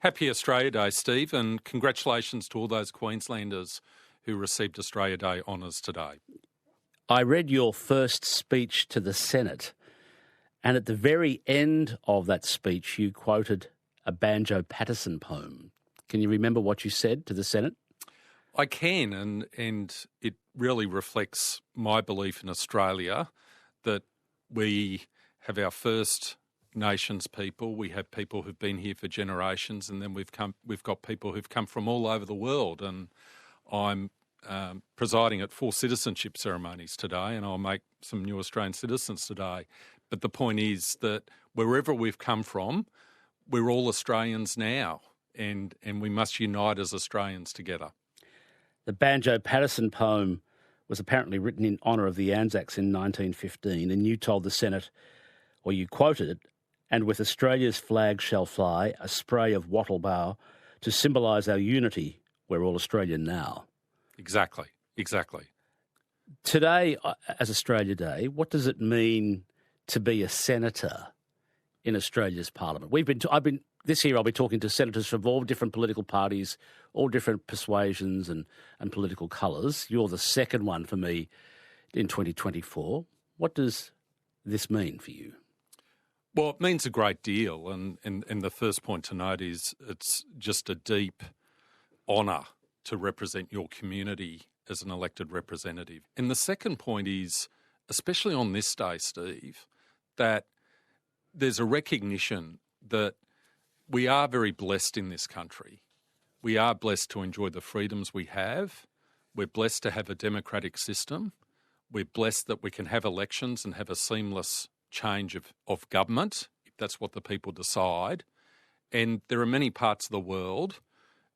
Happy Australia Day, Steve, and congratulations to all those Queenslanders who received Australia Day honours today. I read your first speech to the Senate, and at the very end of that speech, you quoted a Banjo Paterson poem. Can you remember what you said to the Senate? I can, and it really reflects my belief in Australia that we have our First Nations people, we have people who've been here for generations, and then we've got people who've come from all over the world. And I'm presiding at 4 citizenship ceremonies today, and I'll make some new Australian citizens today. But the point is that wherever we've come from, we're all Australians now, and we must unite as Australians together. The Banjo Paterson poem was apparently written in honour of the Anzacs in 1915, and you told the Senate, or you quoted it, "And with Australia's flag shall fly a spray of wattle bough to symbolise our unity, we're all Australian now." Exactly. Today, as Australia Day, what does it mean to be a senator in Australia's parliament? This year I'll be talking to senators from all different political parties, all different persuasions and political colours. You're the second one for me in 2024. What does this mean for you? Well, it means a great deal, and the first point to note is it's just a deep honour to represent your community as an elected representative. And the second point is, especially on this day, Steve, that there's a recognition that we are very blessed in this country. We are blessed to enjoy the freedoms we have. We're blessed to have a democratic system. We're blessed that we can have elections and have a seamless change of government, if that's what the people decide. And there are many parts of the world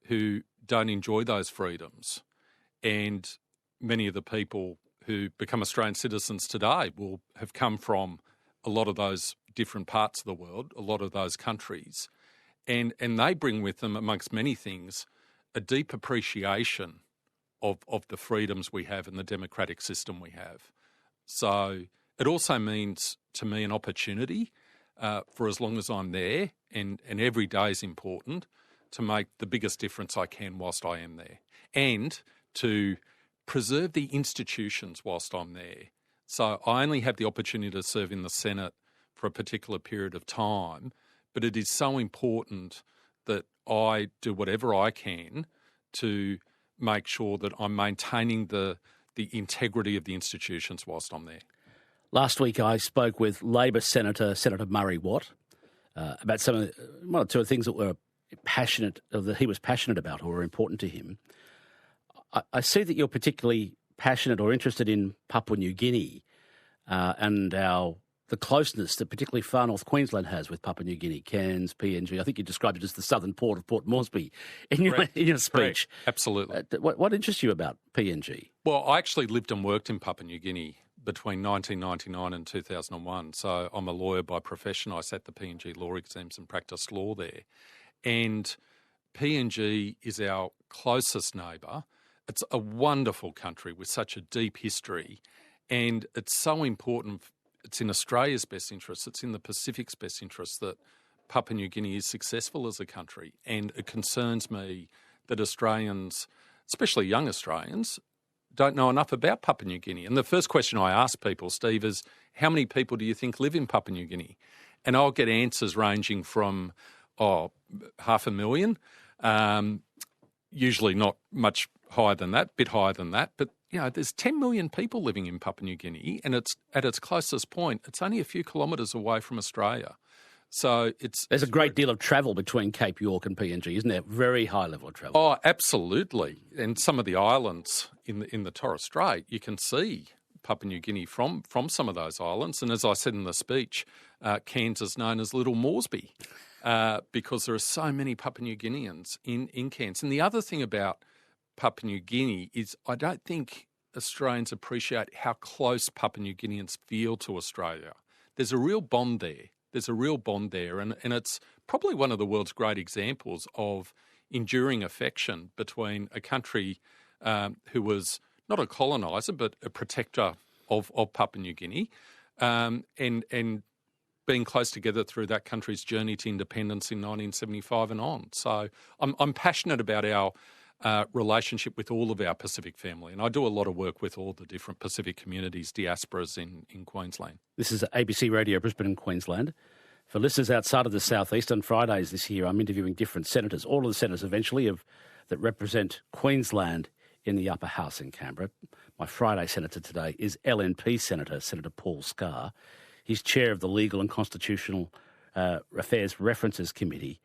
who don't enjoy those freedoms. And many of the people who become Australian citizens today will have come from a lot of those different parts of the world, a lot of those countries. And they bring with them, amongst many things, a deep appreciation of the freedoms we have and the democratic system we have. So it also means, to me, an opportunity for as long as I'm there, and every day is important, to make the biggest difference I can whilst I am there, and to preserve the institutions whilst I'm there. So I only have the opportunity to serve in the Senate for a particular period of time, but it is so important that I do whatever I can to make sure that I'm maintaining the integrity of the institutions whilst I'm there. Last week I spoke with Labor Senator Murray Watt about one or two of the things that he was passionate about or were important to him. I see that you're particularly passionate or interested in Papua New Guinea and the closeness that particularly far north Queensland has with Papua New Guinea, Cairns, PNG. I think you described it as the southern port of Port Moresby in your speech. Correct. Absolutely. What interests you about PNG? Well, I actually lived and worked in Papua New Guinea between 1999 and 2001. So I'm a lawyer by profession. I sat the PNG law exams and practiced law there. And PNG is our closest neighbour. It's a wonderful country with such a deep history, and it's so important. It's in Australia's best interest, it's in the Pacific's best interest that Papua New Guinea is successful as a country. And it concerns me that Australians, especially young Australians, don't know enough about Papua New Guinea. And the first question I ask people, Steve, is how many people do you think live in Papua New Guinea? And I'll get answers ranging from 500,000, usually not much higher than that, bit higher than that. But, there's 10 million people living in Papua New Guinea, and it's at its closest point, it's only a few kilometres away from Australia. So there's a great deal of travel between Cape York and PNG, isn't there? Very high level of travel. Oh, absolutely. And some of the islands in the Torres Strait, you can see Papua New Guinea from some of those islands. And as I said in the speech, Cairns is known as Little Moresby because there are so many Papua New Guineans in Cairns. And the other thing about Papua New Guinea is I don't think Australians appreciate how close Papua New Guineans feel to Australia. There's a real bond there. And it's probably one of the world's great examples of enduring affection between a country who was not a coloniser but a protector of Papua New Guinea, and being close together through that country's journey to independence in 1975 and on. So I'm passionate about our relationship with all of our Pacific family, and I do a lot of work with all the different Pacific communities, diasporas in Queensland. This is ABC Radio Brisbane and Queensland. For listeners outside of the southeast, on Fridays this year, I'm interviewing different senators, all of the senators eventually that represent Queensland in the upper house in Canberra. My Friday senator today is LNP Senator, Senator Paul Scar. He's chair of the Legal and Constitutional Affairs References Committee.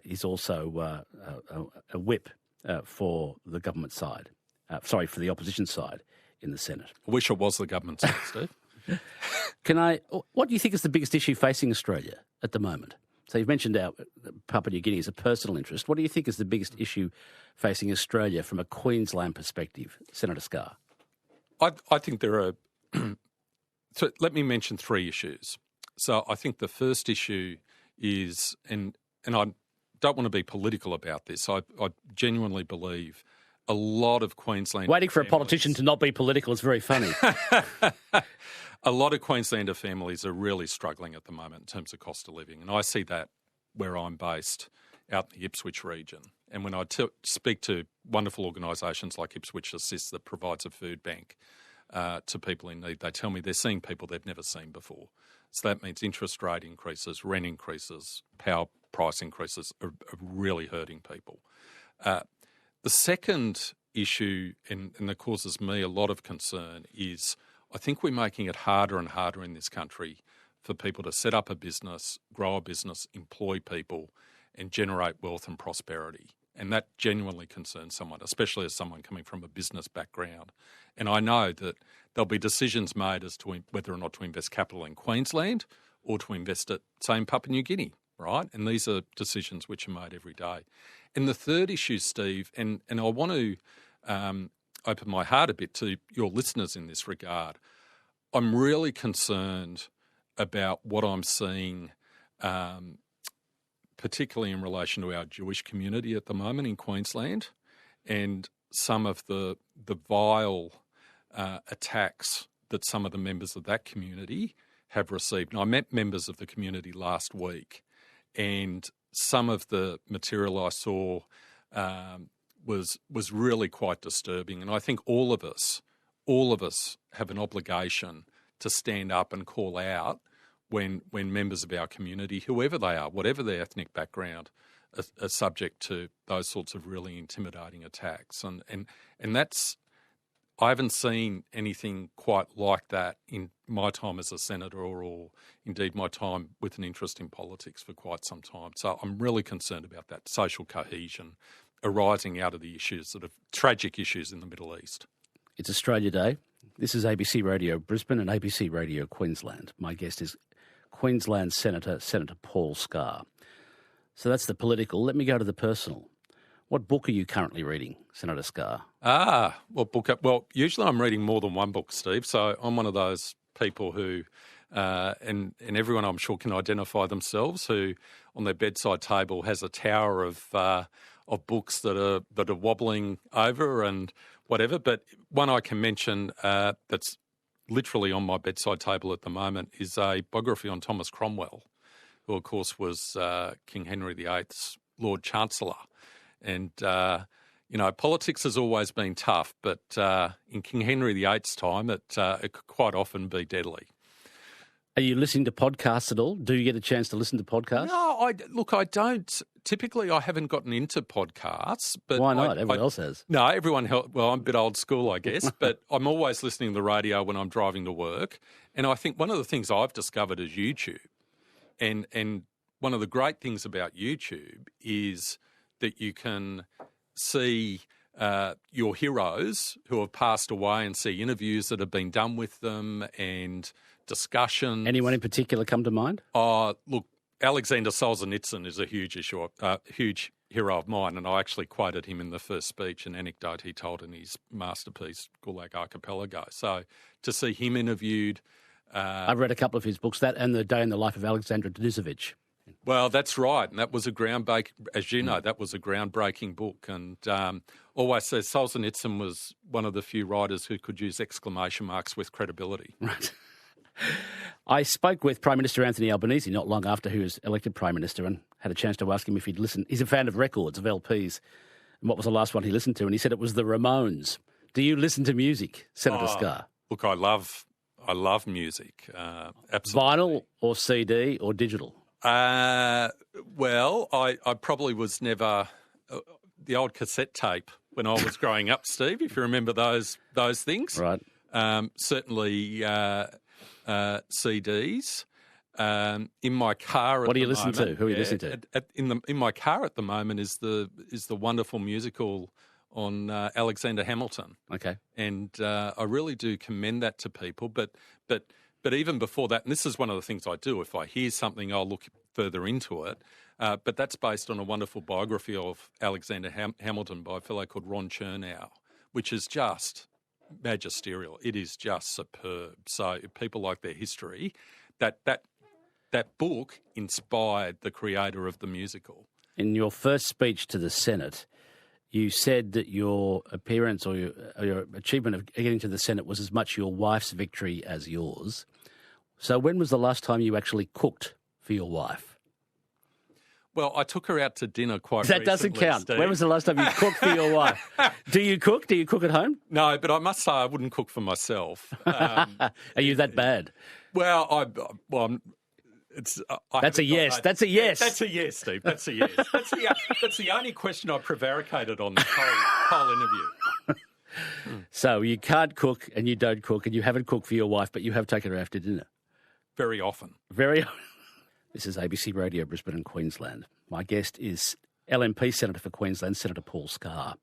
He's also a whip for the government side, for the opposition side in the Senate. I wish it was the government side, Steve. What do you think is the biggest issue facing Australia at the moment? So you've mentioned Papua New Guinea as a personal interest. What do you think is the biggest issue facing Australia from a Queensland perspective, Senator Scar? I think there are... So let me mention three issues. So I think the first issue is, and I don't want to be political about this, I genuinely believe a lot of Queensland... Waiting for a politician to not be political is very funny. A lot of Queenslander families are really struggling at the moment in terms of cost of living, and I see that where I'm based out in the Ipswich region. And when I speak to wonderful organisations like Ipswich Assist that provides a food bank to people in need, they tell me they're seeing people they've never seen before. So that means interest rate increases, rent increases, power price increases are really hurting people. The second issue, and that causes me a lot of concern, is I think we're making it harder and harder in this country for people to set up a business, grow a business, employ people, and generate wealth and prosperity. And that genuinely concerns someone, especially as someone coming from a business background. And I know that there'll be decisions made as to whether or not to invest capital in Queensland or to invest it, say, in Papua New Guinea, right? And these are decisions which are made every day. And the third issue, Steve, and I want to open my heart a bit to your listeners in this regard. I'm really concerned about what I'm seeing, particularly in relation to our Jewish community at the moment in Queensland, and some of the vile attacks that some of the members of that community have received. And I met members of the community last week, and some of the material I saw was really quite disturbing. And I think all of us have an obligation to stand up and call out when members of our community, whoever they are, whatever their ethnic background, are subject to those sorts of really intimidating attacks. And that's, I haven't seen anything quite like that in my time as a senator or indeed my time with an interest in politics for quite some time. So I'm really concerned about that social cohesion arising out of the issues, sort of tragic issues in the Middle East. It's Australia Day. This is ABC Radio Brisbane and ABC Radio Queensland. My guest is Queensland Senator Paul Scar. So that's the political. Let me go to the personal. What book are you currently reading, Senator Scar? What book? Well, usually I'm reading more than one book, Steve. So I'm one of those people who, and everyone I'm sure can identify themselves, who on their bedside table has a tower of books that are wobbling over and whatever. But one I can mention that's literally on my bedside table at the moment is a biography on Thomas Cromwell, who of course was King Henry VIII's Lord Chancellor. And, politics has always been tough, but in King Henry VIII's time, it could quite often be deadly. Are you listening to podcasts at all? Do you get a chance to listen to podcasts? No, I don't. Typically, I haven't gotten into podcasts. But why not? Everyone else has. No, everyone. Well, I'm a bit old school, I guess, but I'm always listening to the radio when I'm driving to work. And I think one of the things I've discovered is YouTube. And one of the great things about YouTube is that you can see your heroes who have passed away and see interviews that have been done with them and discussion. Anyone in particular come to mind? Look, Alexander Solzhenitsyn is a huge hero of mine, and I actually quoted him in the first speech, an anecdote he told in his masterpiece, Gulag Archipelago. So to see him interviewed... I've read a couple of his books, that and The Day in the Life of Alexander Denisovich. Well, that's right, and that was a that was a groundbreaking book. And always says Solzhenitsyn was one of the few writers who could use exclamation marks with credibility. Right. I spoke with Prime Minister Anthony Albanese not long after he was elected Prime Minister and had a chance to ask him if he'd listen. He's a fan of records, of LPs. And what was the last one he listened to? And he said it was the Ramones. Do you listen to music, Senator Scarr? Look, I love music. Absolutely. Vinyl or CD or digital? Well, I probably was never the old cassette tape when I was growing up, Steve, if you remember those things. Right. Certainly CDs. In my car at What do you the listen moment, to? Who are you listening to? In my car at the moment is the wonderful musical on Alexander Hamilton. Okay. And I really do commend that to people. But even before that, and this is one of the things I do, if I hear something, I'll look further into it. But that's based on a wonderful biography of Alexander Hamilton by a fellow called Ron Chernow, which is just magisterial. It is just superb. So if people like their history, that book inspired the creator of the musical. In your first speech to the Senate, you said that your appearance or your achievement of getting to the Senate was as much your wife's victory as yours. So when was the last time you actually cooked for your wife? Well, I took her out to dinner quite That recently, doesn't count. Steve. When was the last time you cooked for your wife? Do you cook? Do you cook at home? No, but I must say I wouldn't cook for myself. Are you that bad? Well, That's a yes. That's a yes. That's a yes, Steve. That's a yes. That's the only question I prevaricated on this whole interview. So you can't cook and you don't cook and you haven't cooked for your wife, but you have taken her out to dinner. Very often. Very. This is ABC Radio Brisbane and Queensland. My guest is LNP Senator for Queensland, Senator Paul Scarr.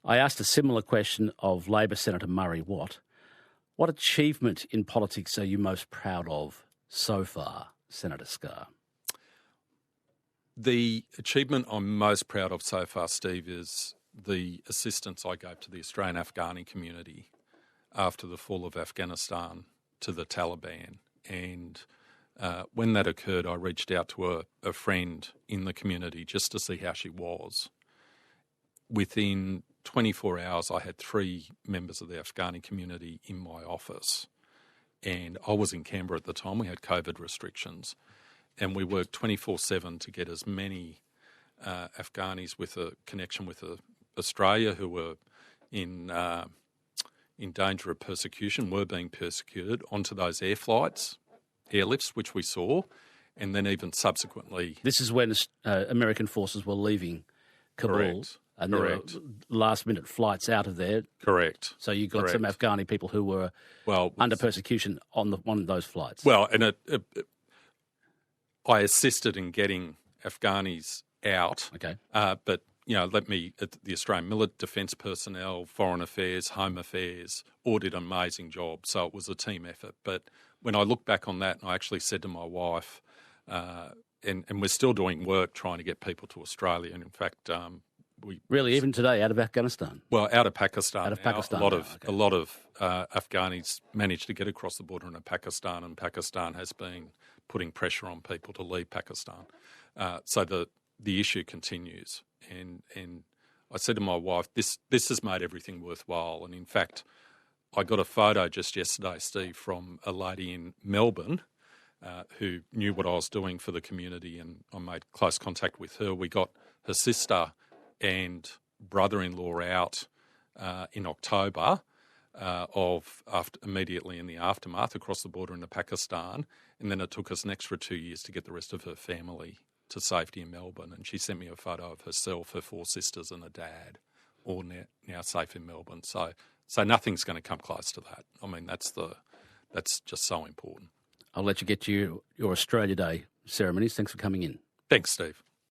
I asked a similar question of Labor Senator Murray Watt. What achievement in politics are you most proud of so far, Senator Scarr? The achievement I'm most proud of so far, Steve, is the assistance I gave to the Australian Afghani community after the fall of Afghanistan to the Taliban. And when that occurred, I reached out to a friend in the community just to see how she was. Within 24 hours, I had 3 members of the Afghani community in my office. And I was in Canberra at the time. We had COVID restrictions. And we worked 24/7 to get as many Afghanis with a connection with Australia who were in danger of persecution, were being persecuted, onto those airlifts, which we saw, and then even subsequently. This is when American forces were leaving Kabul. Correct. And there were last-minute flights out of there. Correct. So you got some Afghani people who were under persecution on one of those flights. Well, and I assisted in getting Afghanis out. Okay. But, the Australian Defence personnel, Foreign Affairs, Home Affairs, all did an amazing job. So it was a team effort. But when I look back on that, I actually said to my wife, and we're still doing work trying to get people to Australia. And in fact, even today, out of Afghanistan? Well, out of Pakistan. Out of Pakistan. A lot of Afghanis managed to get across the border into Pakistan, and Pakistan has been putting pressure on people to leave Pakistan. So the issue continues. And I said to my wife, this has made everything worthwhile. And in fact, I got a photo just yesterday, Steve, from a lady in Melbourne who knew what I was doing for the community, and I made close contact with her. We got her sister and brother-in-law out in October immediately in the aftermath across the border into Pakistan, and then it took us an extra 2 years to get the rest of her family to safety in Melbourne. And she sent me a photo of herself, her 4 sisters and a dad, all now safe in Melbourne. So nothing's going to come close to that. I mean, that's just so important. I'll let you get to your Australia Day ceremonies. Thanks for coming in. Thanks, Steve.